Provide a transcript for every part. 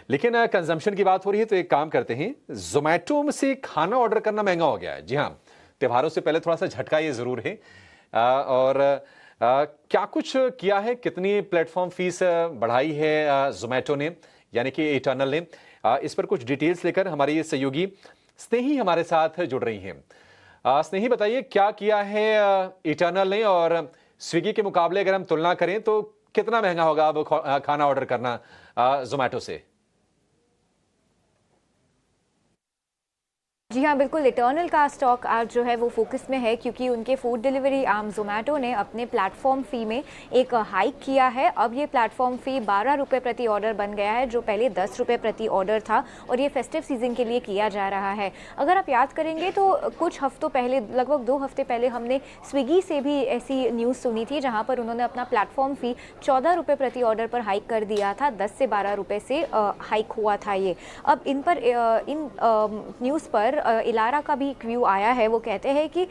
लेकिन कंजम्पशन की बात हो रही है तो एक काम करते हैं, ज़ोमैटो से खाना ऑर्डर करना महंगा हो गया है। जी हाँ, त्योहारों से पहले थोड़ा-सा झटका ये ज़रूर है। और क्या कुछ किया है? कितनी प्लेटफ़ॉर्म फ़ीस बढ़ाई है ज़ोमैटो ने, यानी कि इटर्नल ने? इस पर कुछ डिटेल्स लेकर हमारी ये सहयोगी स्नेही हमारे साथ जुड़ रही हैं। स्नेही बताइए क्या किया है इटर्नल ने, और स्विगी के मुकाबले अगर हम तुलना करें तो कितना महँगा होगा अब खाना ऑर्डर करना ज़ोमैटो से? जी हाँ, बिल्कुल इटर्नल का स्टॉक आज जो है वो फ़ोकस में है क्योंकि उनके फूड डिलीवरी आर्म ज़ोमैटो ने अपने प्लेटफ़ॉर्म फ़ी में एक हाइक किया है। अब ये प्लेटफ़ॉर्म फ़ी ₹12 प्रति ऑर्डर बन गया है, जो पहले ₹10 प्रति ऑर्डर था और ये फेस्टिव सीज़न के लिए किया जा रहा है। अगर आप याद करेंगे तो कुछ हफ्तों पहले, लगभग 2 हफ्ते पहले हमने स्विगी से भी ऐसी न्यूज़ सुनी थी जहाँ पर उन्होंने अपना प्लेटफ़ॉर्म फ़ी ₹14 प्रति ऑर्डर पर हाइक कर दिया था। 10 से ₹12 से हाइक हुआ था ये। अब इन न्यूज़ पर इलारा का भी एक व्यू आया है। वो कहते हैं कि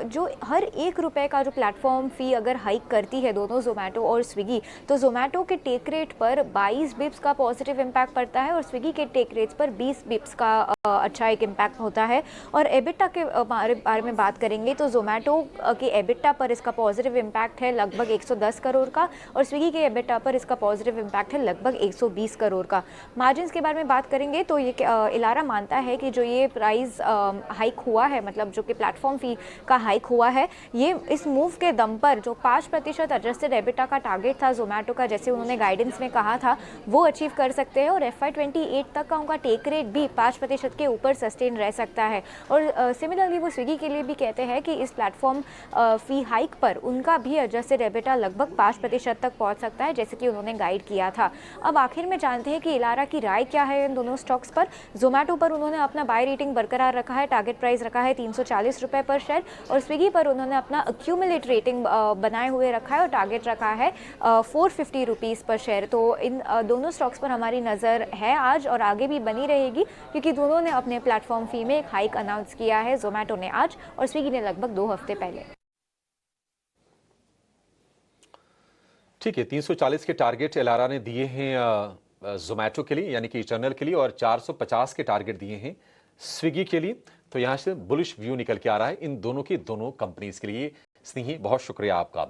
जो हर ₹1 का जो प्लेटफॉर्म फ़ी अगर हाइक करती है दोनों ज़ोमैटो और स्विगी, तो ज़ोमैटो के टेक रेट पर 22 बिप्स का पॉजिटिव इम्पैक्ट पड़ता है और स्विगी के टेक रेट्स पर 20 बिप्स का अच्छा एक इम्पैक्ट होता है। और एबिटा के बारे में बात करेंगे तो ज़ोमैटो के एबिटा पर इसका पॉजिटिव इम्पैक्ट है लगभग 110 करोड़ का और स्विगी के एबिटा पर इसका पॉजिटिव इम्पैक्ट है लगभग 120 करोड़ का। मार्जिन्स के बारे में बात करेंगे तो ये इलारा मानता है कि जो ये प्राइस हाइक हुआ है, मतलब जो कि प्लेटफॉर्म फ़ी का हाइक हुआ है, ये इस मूव के दम पर जो 5% एडजस्टेड एबिटा का टारगेट था ज़ोमैटो का, जैसे उन्होंने गाइडेंस में कहा था, वो अचीव कर सकते हैं और FY28 तक का उनका टेक रेट भी 5% के ऊपर सस्टेन रह सकता है। और सिमिलरली वो स्विगी के लिए भी कहते हैं कि इस प्लेटफॉर्म फ़ी हाइक पर उनका भी एडजस्टेड एबिटा लगभग 5% तक पहुँच सकता है, जैसे कि उन्होंने गाइड किया था। अब आखिर में जानते हैं कि इलारा की राय क्या है इन दोनों स्टॉक्स पर। ज़ोमैटो पर उन्होंने अपना बाय रेटिंग बरकरार रखा है, टारगेट प्राइस रखा है ₹340 पर शेयर, और स्विगी पर उन्होंने अपना एक्यूमुलेट रेटिंग बनाए हुए रखा है और टारगेट रखा है ₹450 पर शेयर। तो इन दोनों स्टॉक्स पर हमारी नज़र है आज और आगे भी बनी रहेगी, क्योंकि दोनों ने अपने प्लेटफॉर्म फ़ी में एक हाइक अनाउंस किया है, ज़ोमैटो ने आज और स्विगी ने लगभग 2 हफ्ते पहले। ठीक है, 340 के टारगेट एलारा ने दिए हैं ज़ोमैटो के लिए, यानी कि इटर्नल के लिए, और 450 के टारगेट दिए हैं स्विगी के लिए। तो यहाँ से बुलिश व्यू निकल के आ रहा है इन दोनों की दोनों कंपनीज के लिए। स्नेही, बहुत शुक्रिया आपका।